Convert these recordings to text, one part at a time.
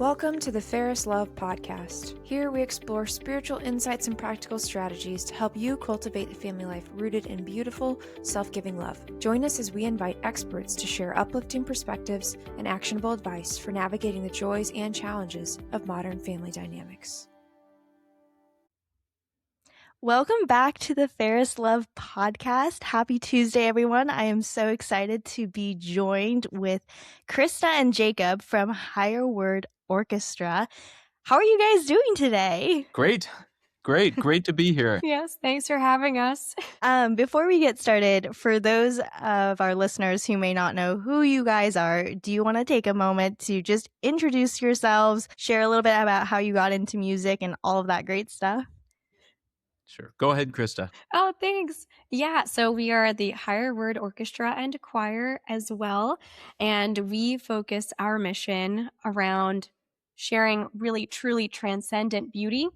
Welcome to the Ferris Love Podcast. Here we explore spiritual insights and practical strategies to help you cultivate a family life rooted in beautiful, self-giving love. Join us as we invite experts to share uplifting perspectives and actionable advice for navigating the joys and challenges of modern family dynamics. Welcome back to the Ferris Love Podcast. Happy Tuesday, everyone. I am so excited to be joined with Christa and Jacob from Higher Word Orchestra. How are you guys doing today? Great to be here. Yes, thanks for having us. Before we get started, for those of our listeners who may not know who you guys are, do you want to take a moment to just introduce yourselves, share a little bit about how you got into music and all of that great stuff? Sure. Go ahead, Christa. Oh, thanks. Yeah, so we are the Higher Word Orchestra and Choir as well, and we focus our mission around sharing really, truly transcendent beauty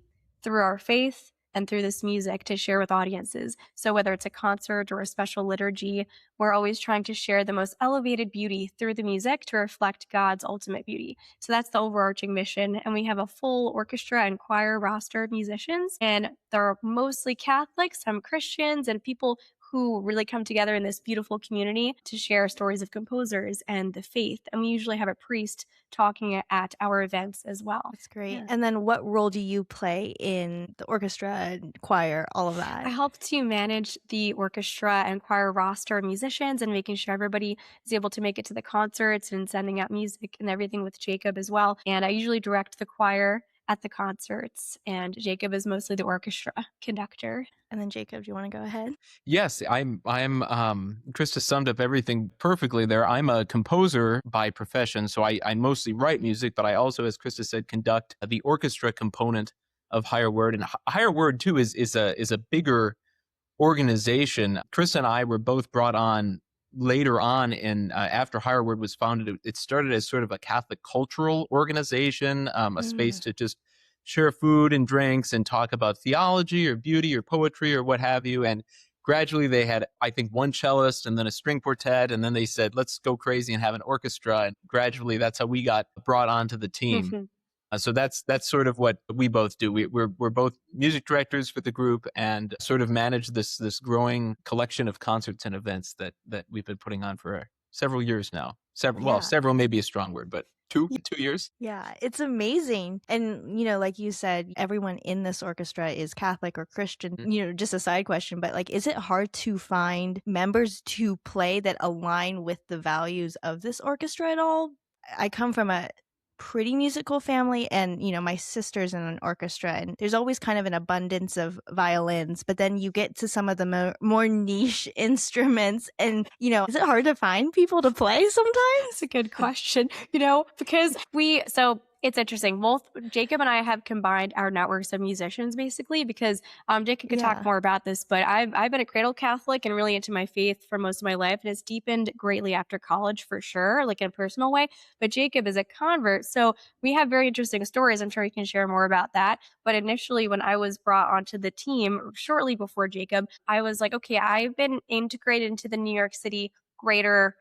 through our faith and through this music to share with audiences. So whether it's a concert or a special liturgy, we're always trying to share the most elevated beauty through the music to reflect God's ultimate beauty. So that's the overarching mission. And we have a full orchestra and choir roster of musicians, and they're mostly Catholics, some Christians, and people who really come together in this beautiful community to share stories of composers and the faith. And we usually have a priest talking at our events as well. That's great. Yeah. And then what role do you play in the orchestra and choir, all of that? I help to manage the orchestra and choir roster of musicians and making sure everybody is able to make it to the concerts and sending out music and everything with Jacob as well. And I usually direct the choir at the concerts, and Jacob is mostly the orchestra conductor. And then Jacob, do you want to go ahead? Yes, I'm Christa summed up everything perfectly there. I'm a composer by profession, so I mostly write music, but I also, as Christa said, conduct the orchestra component of Higher Word. And Higher Word too is a bigger organization. Christa and I were both brought on later on in after Higher Word was founded. It started as sort of a Catholic cultural organization, a space to just share food and drinks and talk about theology or beauty or poetry or what have you. And gradually they had, I think, one cellist and then a string quartet. And then they said, let's go crazy and have an orchestra. And gradually that's how we got brought onto the team. So that's sort of what we both do. We're both music directors for the group and sort of manage this growing collection of concerts and events that we've been putting on for several years now. Several may be a strong word, but two years. Yeah, it's amazing. And, like you said, everyone in this orchestra is Catholic or Christian, just a side question, but is it hard to find members to play that align with the values of this orchestra at all? I come from a pretty musical family, and my sister's in an orchestra, and there's always kind of an abundance of violins, but then you get to some of the more niche instruments, and is it hard to find people to play sometimes? That's a good question, because it's interesting. Both Jacob and I have combined our networks of musicians, basically, because Jacob could talk more about this, but I've been a cradle Catholic and really into my faith for most of my life, and it's deepened greatly after college for sure, in a personal way. But Jacob is a convert, so we have very interesting stories. I'm sure he can share more about that. But initially, when I was brought onto the team shortly before Jacob, I was like, okay, I've been integrated into the New York City greater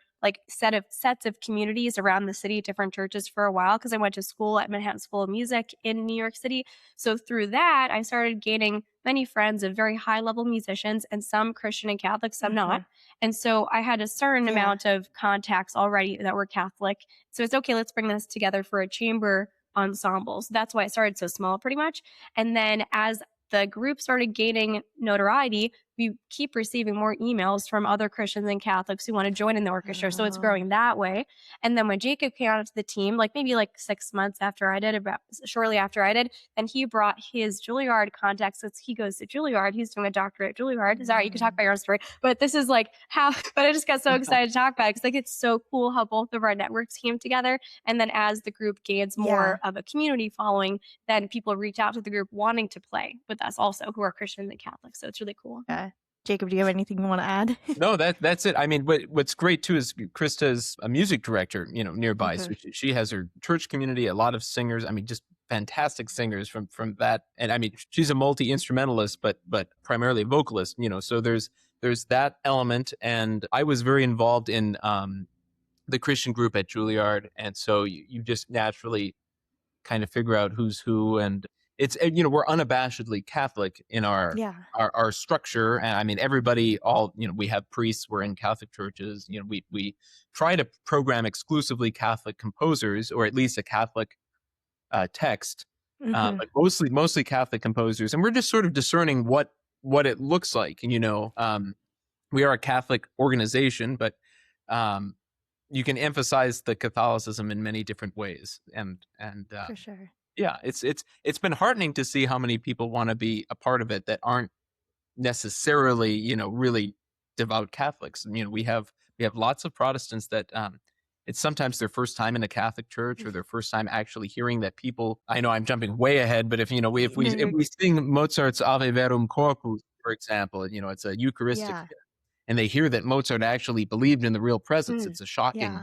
sets of communities around the city, different churches for a while, because I went to school at Manhattan School of Music in New York City. So through that, I started gaining many friends of very high level musicians, and some Christian and Catholic, some not. And so I had a certain amount of contacts already that were Catholic. So it's okay, let's bring this together for a chamber ensemble. So that's why it started so small, pretty much. And then as the group started gaining notoriety, we keep receiving more emails from other Christians and Catholics who want to join in the orchestra. So it's growing that way. And then when Jacob came onto the team, maybe 6 months after I did, shortly after I did, and he brought his Juilliard contacts. So he goes to Juilliard. He's doing a doctorate at Juilliard. Sorry, you can talk about your own story. But this is how, but I just got so excited to talk about it, because it's so cool how both of our networks came together. And then as the group gains more of a community following, then people reach out to the group wanting to play with us also, who are Christians and Catholics. So it's really cool. Yeah. Jacob, do you have anything you want to add? No, that's it. I mean, what's great too is Christa's a music director, nearby. So she has her church community, a lot of singers. I mean, just fantastic singers from that. And I mean, she's a multi-instrumentalist, but primarily a vocalist, so there's that element. And I was very involved in the Christian group at Juilliard. And so you just naturally kind of figure out who's who. And it's, we're unabashedly Catholic in our structure. And I mean, everybody, we have priests, we're in Catholic churches, we try to program exclusively Catholic composers, or at least a Catholic text, but mostly Catholic composers. And we're just sort of discerning what it looks like. We are a Catholic organization, but you can emphasize the Catholicism in many different ways. And for sure. Yeah, it's been heartening to see how many people want to be a part of it that aren't necessarily, really devout Catholics. We have lots of Protestants that it's sometimes their first time in a Catholic church, or their first time actually hearing that people. I know I'm jumping way ahead, but if we sing Mozart's Ave Verum Corpus, for example, it's a Eucharistic, and they hear that Mozart actually believed in the real presence, it's a shocking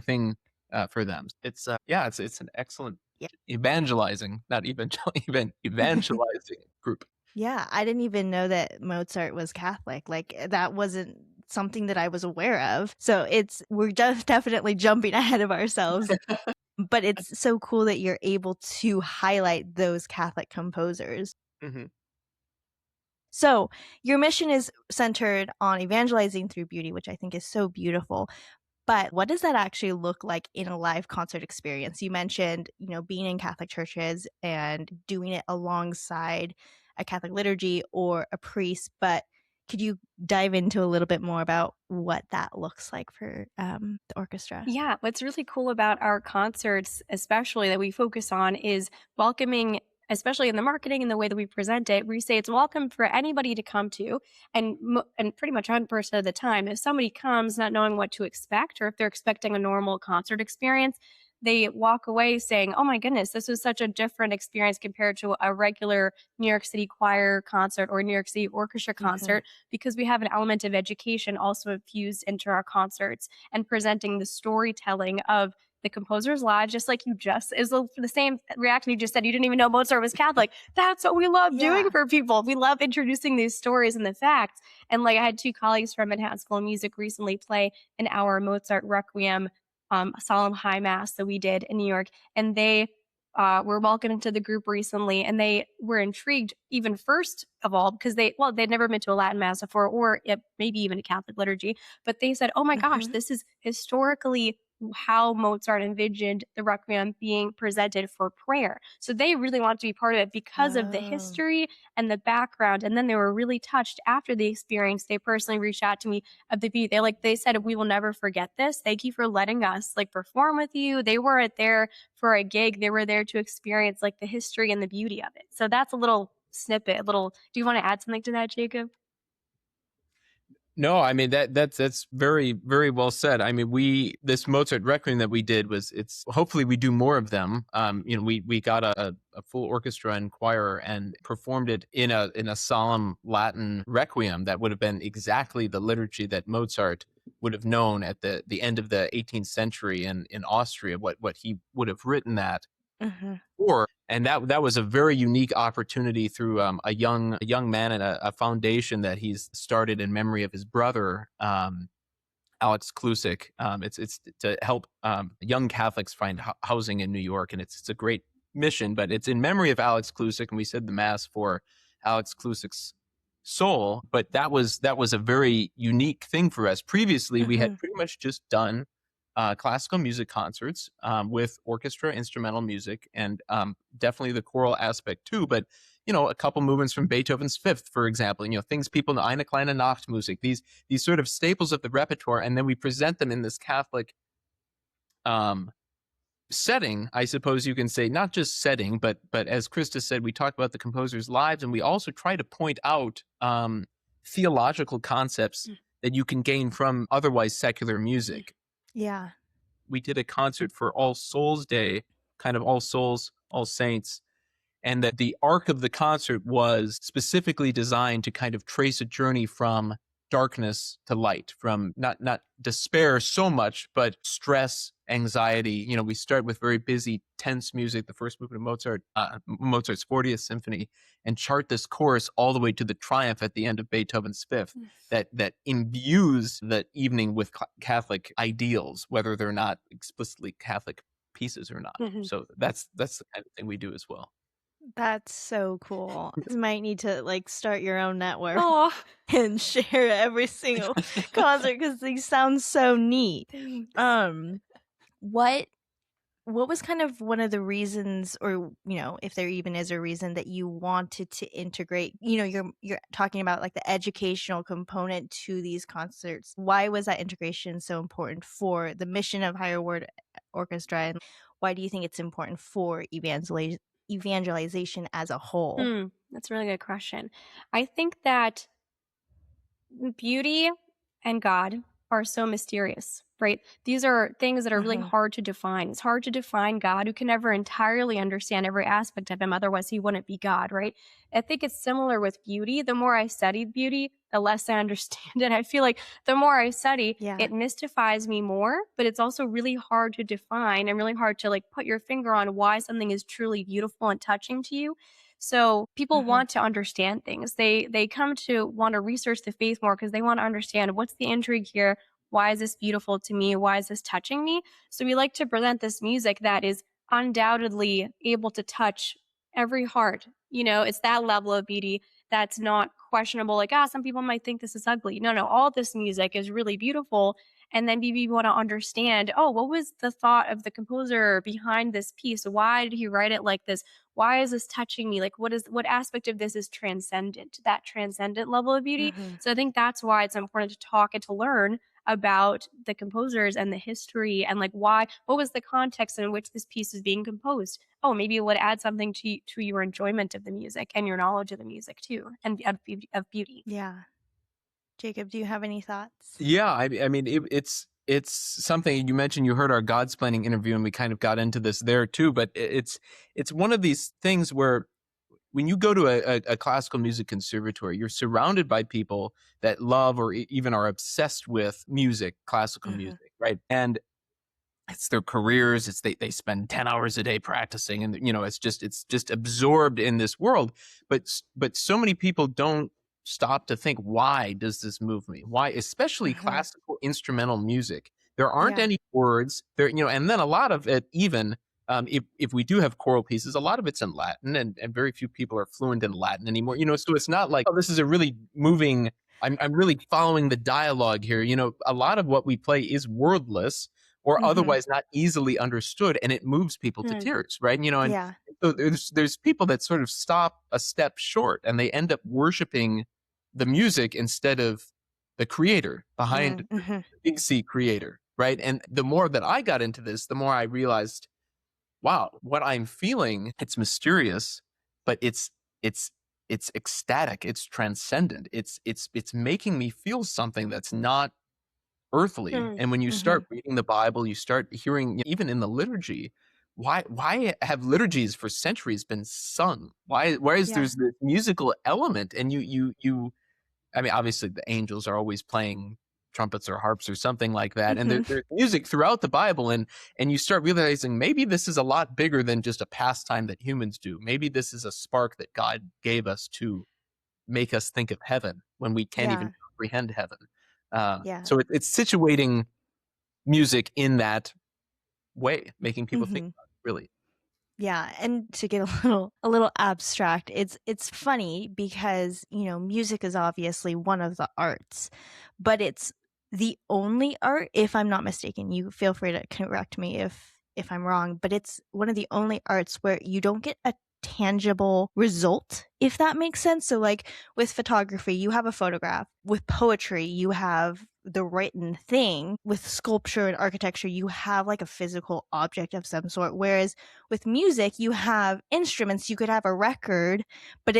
thing for them. It's an excellent evangelizing group. Yeah, I didn't even know that Mozart was Catholic. Like, that wasn't something that I was aware of. So we're just definitely jumping ahead of ourselves. But it's so cool that you're able to highlight those Catholic composers. Mm-hmm. So your mission is centered on evangelizing through beauty, which I think is so beautiful. But what does that actually look like in a live concert experience? You mentioned, being in Catholic churches and doing it alongside a Catholic liturgy or a priest, but could you dive into a little bit more about what that looks like for the orchestra? Yeah, what's really cool about our concerts, especially that we focus on, is welcoming, especially in the marketing and the way that we present it. We say it's welcome for anybody to come to, and pretty much 100% of the time, if somebody comes not knowing what to expect, or if they're expecting a normal concert experience, they walk away saying, oh my goodness, this was such a different experience compared to a regular New York City choir concert or New York City orchestra concert, because we have an element of education also infused into our concerts, and presenting the storytelling of the composer's lives, just like you just is the same reaction you just said. You didn't even know Mozart was Catholic. That's what we love doing for people. We love introducing these stories and the facts. And like, I had 2 colleagues from Manhattan School of Music recently play an hour Mozart Requiem, solemn high mass that we did in New York, and they were welcomed into the group recently, and they were intrigued, even first of all, because they'd never been to a Latin mass before, or maybe even a Catholic liturgy, but they said, oh my gosh, this is historically how Mozart envisioned the Requiem being presented for prayer. So they really wanted to be part of it because of the history and the background. And then they were really touched after the experience. They personally reached out to me of the beauty. They said, we will never forget this. Thank you for letting us perform with you. They weren't there for a gig. They were there to experience the history and the beauty of it. So that's a little snippet. Do you want to add something to that, Jacob? No, I mean that's very, very well said. I mean, this Mozart Requiem that we did hopefully we do more of them. We got a full orchestra and choir and performed it in a solemn Latin Requiem that would have been exactly the liturgy that Mozart would have known at the end of the 18th century in Austria, what he would have written that for. And that was a very unique opportunity through a young man and a foundation that he's started in memory of his brother, Alex Klusik. It's to help young Catholics find housing in New York, and it's a great mission. But it's in memory of Alex Klusik, and we said the mass for Alex Klusik's soul. But that was a very unique thing for us. Previously, we had pretty much just done classical music concerts with orchestra, instrumental music, and definitely the choral aspect too. But a couple movements from Beethoven's Fifth, for example, things people know, Eine kleine Nachtmusik, these sort of staples of the repertoire, and then we present them in this Catholic setting, I suppose you can say. Not just setting, but as Christa said, we talk about the composer's lives, and we also try to point out theological concepts that you can gain from otherwise secular music. Yeah. We did a concert for All Souls Day, kind of All Souls, All Saints, and that the arc of the concert was specifically designed to kind of trace a journey from darkness to light, from not despair so much, but stress, anxiety. We start with very busy, tense music, the first movement of Mozart's 40th Symphony, and chart this course all the way to the triumph at the end of Beethoven's Fifth, that imbues the evening with Catholic ideals, whether they're not explicitly Catholic pieces or not. Mhm. So that's the kind of thing we do as well. That's so cool. You might need to like start your own network Oh, and share every single concert because these sound so neat. thanks. What was kind of one of the reasons, or if there even is a reason that you wanted to integrate, you're talking about like the educational component to these concerts. Why was that integration so important for the mission of Higher Word Orchestra, and why do you think it's important for evangelization as a whole? That's a really good question. I think that beauty and God are so mysterious, right? These are things that are really hard to define. It's hard to define God. You can never entirely understand every aspect of him, otherwise he wouldn't be God, right? I think it's similar with beauty. The more I studied beauty, the less I understand it. I feel like the more I study, Yeah. it mystifies me more, but it's also really hard to define and really hard to like put your finger on why something is truly beautiful and touching to you. So people want to understand things. They come to want to research the faith more because they want to understand what's the intrigue here. Why is this beautiful to me? Why is this touching me? So we like to present this music that is undoubtedly able to touch every heart. It's that level of beauty that's not questionable. Like, some people might think this is ugly. No, all this music is really beautiful. And then maybe we want to understand, what was the thought of the composer behind this piece? Why did he write it like this? Why is this touching me? Like, what aspect of this is transcendent, that transcendent level of beauty? So I think that's why it's important to talk and to learn about the composers and the history and like what was the context in which this piece is being composed. Maybe it would add something to your enjoyment of the music and your knowledge of the music too, and of beauty. Yeah. Jacob, do you have any thoughts? Yeah, I mean, it's something you mentioned. You heard our God's Planning interview, and we kind of got into this there too. But it's one of these things where when you go to a classical music conservatory, you're surrounded by people that love or even are obsessed with music, classical music, right? And it's their careers. It's they spend 10 hours a day practicing, and it's just absorbed in this world. But so many people don't stop to think, why does this move me? Why, especially classical instrumental music? There aren't any words there, and then a lot of it, even if we do have choral pieces, a lot of it's in Latin, and very few people are fluent in Latin anymore. So it's not like, this is a really moving. I'm really following the dialogue here. A lot of what we play is wordless or otherwise not easily understood, and it moves people to tears, right? And so there's people that sort of stop a step short, and they end up worshiping the music instead of the creator behind the big C creator, right? And the more that I got into this, the more I realized, wow, what I'm feeling, it's mysterious, but it's ecstatic, it's transcendent, it's making me feel something that's not earthly. And when you start reading the Bible, you start hearing, even in the liturgy, why have liturgies for centuries been sung? Why is there's this musical element? And you I mean, obviously the angels are always playing trumpets or harps or something like that, and there's music throughout the Bible, and you start realizing maybe this is a lot bigger than just a pastime that humans do. Maybe this is a spark that God gave us to make us think of heaven when we can't even comprehend heaven. So it's situating music in that way, making people think about it, really. Yeah, and to get a little abstract, it's funny because, music is obviously one of the arts, but it's the only art, if I'm not mistaken. You feel free to correct me if I'm wrong, but it's one of the only arts where you don't get a tangible result, if that makes sense. So like with photography, you have a photograph. With poetry, you have the written thing. With sculpture and architecture, you have like a physical object of some sort. Whereas with music, you have instruments. You could have a record, but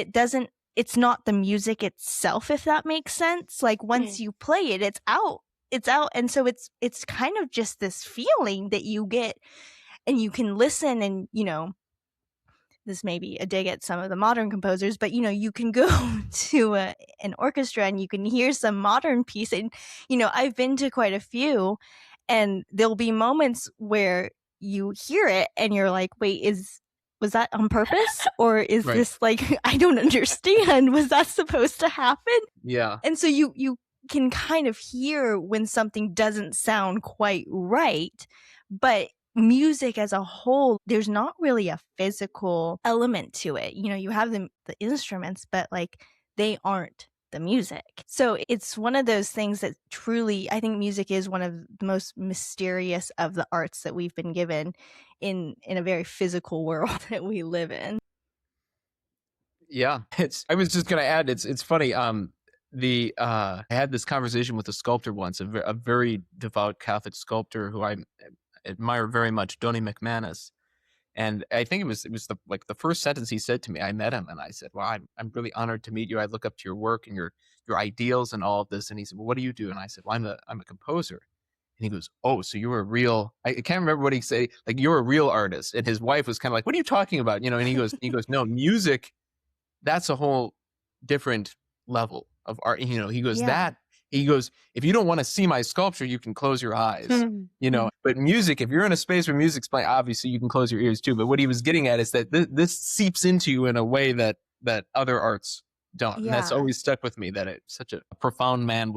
it's not the music itself, if that makes sense. Like once you play it, it's out. And so it's kind of just this feeling that you get, and you can listen, and this may be a dig at some of the modern composers, but you can go to an orchestra and you can hear some modern piece, and I've been to quite a few, and there'll be moments where you hear it and you're like, wait, was that on purpose, or is this like, I don't understand, was that supposed to happen? Yeah. And so you can kind of hear when something doesn't sound quite right, but music as a whole, there's not really a physical element to it. You have the instruments, but like they aren't the music. So it's one of those things that truly, I think music is one of the most mysterious of the arts that we've been given in a very physical world that we live in. Yeah, I was just gonna add, it's funny. I had this conversation with a sculptor once, a very devout Catholic sculptor who I admire very much, Donny McManus. And I think it was the first sentence he said to me. I met him and I said, "Well, I'm really honored to meet you. I look up to your work and your ideals and all of this." And he said, "Well, what do you do?" And I said, "Well, I'm a composer." And he goes, "Oh, so you're a real," I can't remember what he said, like, "You're a real artist." And his wife was kind of like, "What are you talking about?" And he goes, "No, music, that's a whole different level of art." He goes, Yeah. "If you don't want to see my sculpture, you can close your eyes." But music, if you're in a space where music's playing, obviously you can close your ears too. But what he was getting at is that this seeps into you in a way that other arts don't. And that's Yeah. always stuck with me, that such a profound man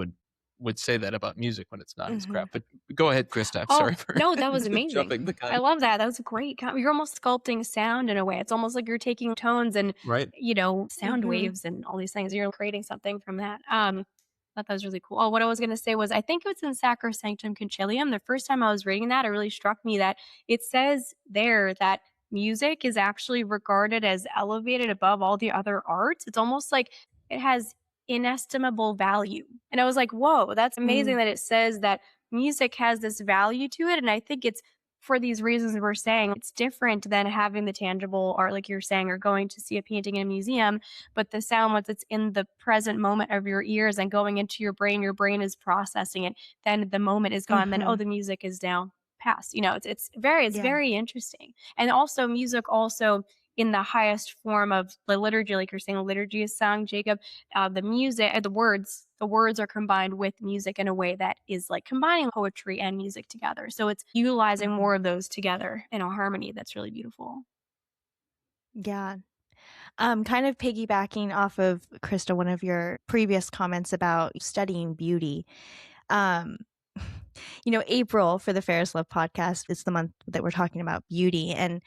would say that about music when it's not his craft. But go ahead, Christa. I'm sorry for no, that was amazing. jumping the gun. I love that. That was a great. You're almost sculpting sound in a way. It's almost like you're taking tones and Right. sound waves and all these things. You're creating something from that. I thought that was really cool. Oh, what I was going to say was, I think it's in Sacrosanctum Concilium. The first time I was reading that, it really struck me that it says there that music is actually regarded as elevated above all the other arts. It's almost like it has inestimable value. And I was like, whoa, that's amazing that it says that music has this value to it. And I think it's for these reasons we're saying. It's different than having the tangible art, like you're saying, or going to see a painting in a museum. But the sound, once it's in the present moment of your ears and going into your brain is processing it. Then the moment is gone. Then, the music is down past. It's very interesting. And also music also in the highest form of the liturgy, like you're saying, the liturgy is sung, Jacob. The music, the words are combined with music in a way that is like combining poetry and music together. So it's utilizing more of those together in a harmony that's really beautiful. Yeah. Kind of piggybacking off of Christa, one of your previous comments about studying beauty. April for the Ferris Love podcast, it's the month that we're talking about beauty. And,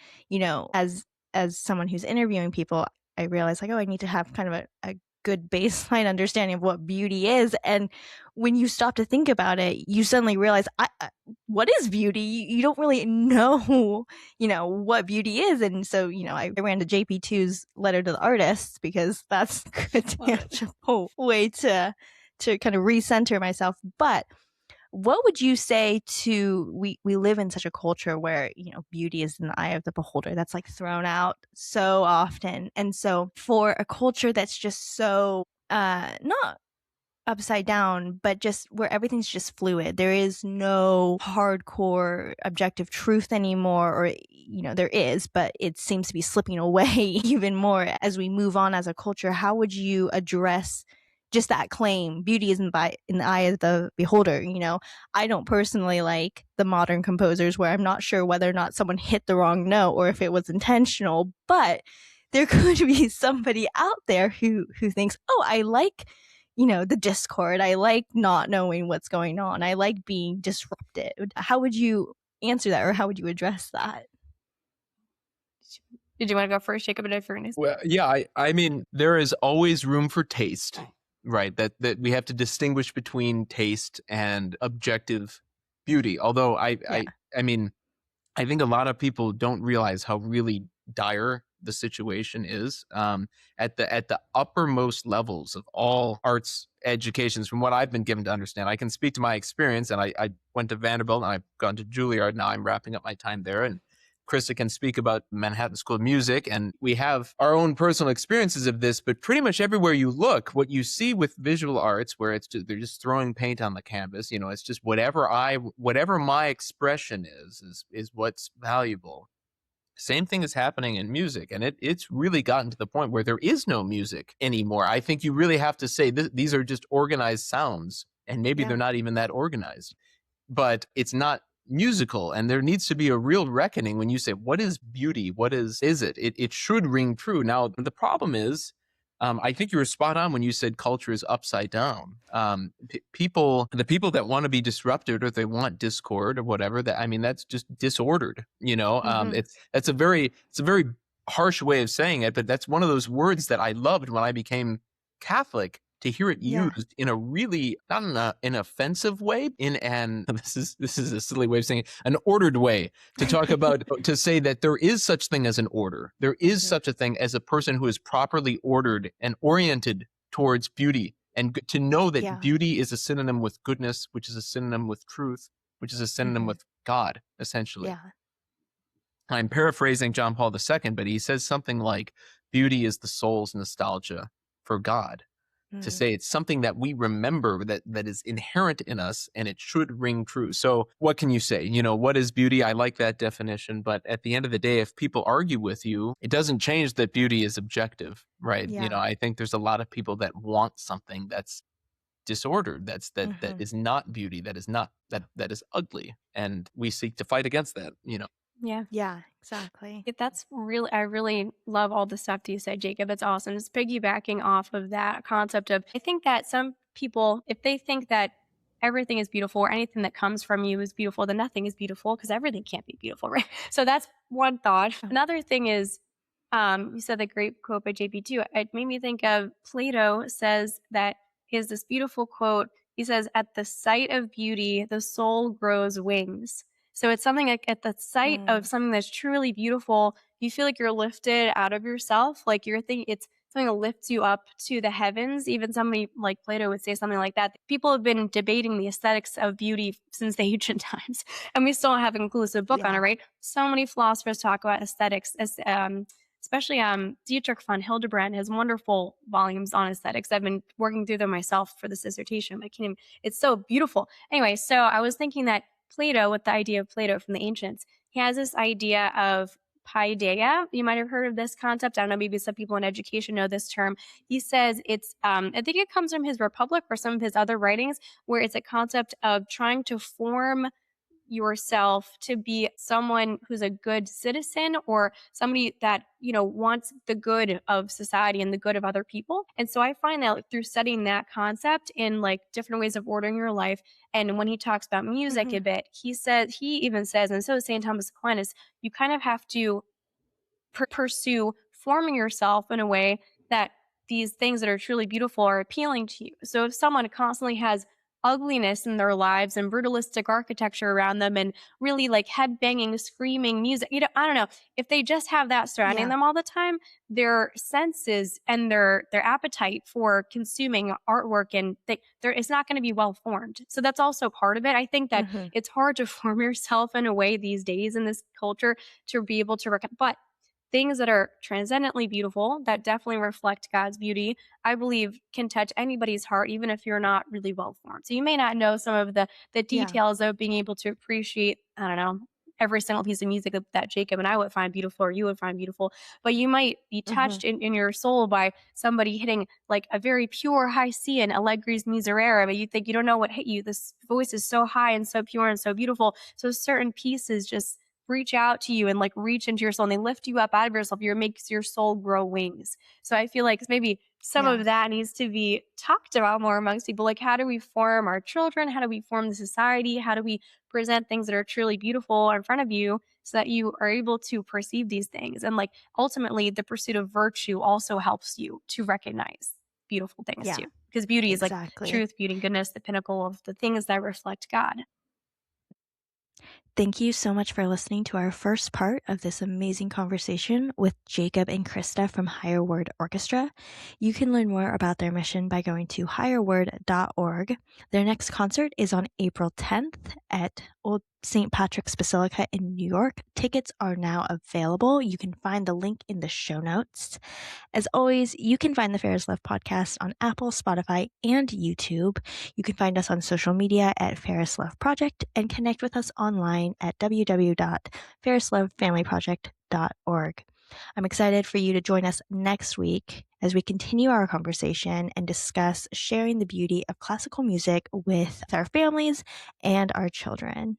as someone who's interviewing people, I realized like, I need to have kind of a good baseline understanding of what beauty is. And when you stop to think about it, you suddenly realize, what is beauty? You don't really know, what beauty is. And so, I ran to JP2's Letter to the Artists because that's a good tangible way to kind of recenter myself. But what would you say to, we live in such a culture where, beauty is in the eye of the beholder. That's like thrown out so often. And so for a culture that's just so, not upside down, but just where everything's just fluid, there is no hardcore objective truth anymore, or, there is, but it seems to be slipping away even more as we move on as a culture. How would you address just that claim, beauty is in the eye of the beholder? I don't personally like the modern composers where I'm not sure whether or not someone hit the wrong note or if it was intentional, but there could be somebody out there who thinks, oh, I like, the discord. I like not knowing what's going on. I like being disrupted. How would you answer that, or how would you address that? Did you want to go first, Jacob? Well, yeah, I mean, there is always room for taste. Right, that we have to distinguish between taste and objective beauty. Although I mean, I think a lot of people don't realize how really dire the situation is at the uppermost levels of all arts educations. From what I've been given to understand, I can speak to my experience, and I went to Vanderbilt and I've gone to Juilliard. Now I'm wrapping up my time there, and Christa can speak about Manhattan School of Music, and we have our own personal experiences of this, but pretty much everywhere you look, what you see with visual arts, where they're just throwing paint on the canvas, it's just whatever my expression is what's valuable. Same thing is happening in music, and it's really gotten to the point where there is no music anymore. I think you really have to say these are just organized sounds, and maybe they're not even that organized, but it's not musical. And there needs to be a real reckoning when you say, what is beauty? What is it? It should ring true. Now, the problem is I think you were spot on when you said culture is upside down. The people that want to be disrupted, or they want discord or whatever, that's just disordered. It's a very harsh way of saying it, but that's one of those words that I loved when I became Catholic, to hear it used in a really, not in an offensive way, this is a silly way of saying it, an ordered way, to talk about, to say that there is such thing as an order. There is such a thing as a person who is properly ordered and oriented towards beauty, and to know that beauty is a synonym with goodness, which is a synonym with truth, which is a synonym with God, essentially. Yeah. I'm paraphrasing John Paul II, but he says something like, beauty is the soul's nostalgia for God. To say it's something that we remember, that is inherent in us, and it should ring true. So what can you say? What is beauty? I like that definition. But at the end of the day, if people argue with you, it doesn't change that beauty is objective, right? Yeah. I think there's a lot of people that want something that's disordered, that is not beauty, that is ugly. And we seek to fight against that, Yeah, exactly. I really love all the stuff that you said, Jacob. It's awesome. Just piggybacking off of that concept of, I think that some people, if they think that everything is beautiful or anything that comes from you is beautiful, then nothing is beautiful, because everything can't be beautiful, right? So that's one thought. Another thing is, you said the great quote by JP too. It made me think of Plato says that he has this beautiful quote. He says, "At the sight of beauty, the soul grows wings." So it's something like, at the sight of something that's truly beautiful, you feel like you're lifted out of yourself. Like it's something that lifts you up to the heavens. Even somebody like Plato would say something like that. People have been debating the aesthetics of beauty since the ancient times, and we still don't have a conclusive book on it, right? So many philosophers talk about aesthetics, especially Dietrich von Hildebrand has wonderful volumes on aesthetics. I've been working through them myself for this dissertation. It's so beautiful. Anyway, so I was thinking that Plato, with the idea of Plato from the ancients, he has this idea of paideia. You might have heard of this concept. I don't know, maybe some people in education know this term. He says it's, I think it comes from his Republic or some of his other writings, where it's a concept of trying to form yourself to be someone who's a good citizen, or somebody that, wants the good of society and the good of other people. And so I find that through studying that concept in like different ways of ordering your life, and when he talks about music a bit, he even says, and so is St. Thomas Aquinas, you kind of have to pursue forming yourself in a way that these things that are truly beautiful are appealing to you. So if someone constantly has ugliness in their lives and brutalistic architecture around them and really like head-banging, screaming music, I don't know, if they just have that surrounding them all the time, their senses and their appetite for consuming artwork and it's not going to be well formed. So that's also part of it. I think that it's hard to form yourself in a way these days in this culture to be able to but things that are transcendently beautiful, that definitely reflect God's beauty, I believe can touch anybody's heart, even if you're not really well formed. So you may not know some of the details of being able to appreciate, I don't know, every single piece of music that Jacob and I would find beautiful, or you would find beautiful, but you might be touched in your soul by somebody hitting like a very pure high C in Allegri's Miserere, but you think you don't know what hit you. This voice is so high and so pure and so beautiful. So certain pieces just reach out to you and like reach into your soul, and they lift you up out of yourself. It makes your soul grow wings. So I feel like maybe some of that needs to be talked about more amongst people. Like, how do we form our children? How do we form the society? How do we present things that are truly beautiful in front of you so that you are able to perceive these things? And like ultimately the pursuit of virtue also helps you to recognize beautiful things too. Because beauty is like truth, beauty, and goodness, the pinnacle of the things that reflect God. Thank you so much for listening to our first part of this amazing conversation with Jacob and Christa from Higher Word Orchestra. You can learn more about their mission by going to higherword.org. Their next concert is on April 10th at Old St. Patrick's Basilica in New York. Tickets are now available. You can find the link in the show notes. As always, you can find the Ferris Love podcast on Apple, Spotify, and YouTube. You can find us on social media at Ferris Love Project and connect with us online at www.ferrislovefamilyproject.org. I'm excited for you to join us next week as we continue our conversation and discuss sharing the beauty of classical music with our families and our children.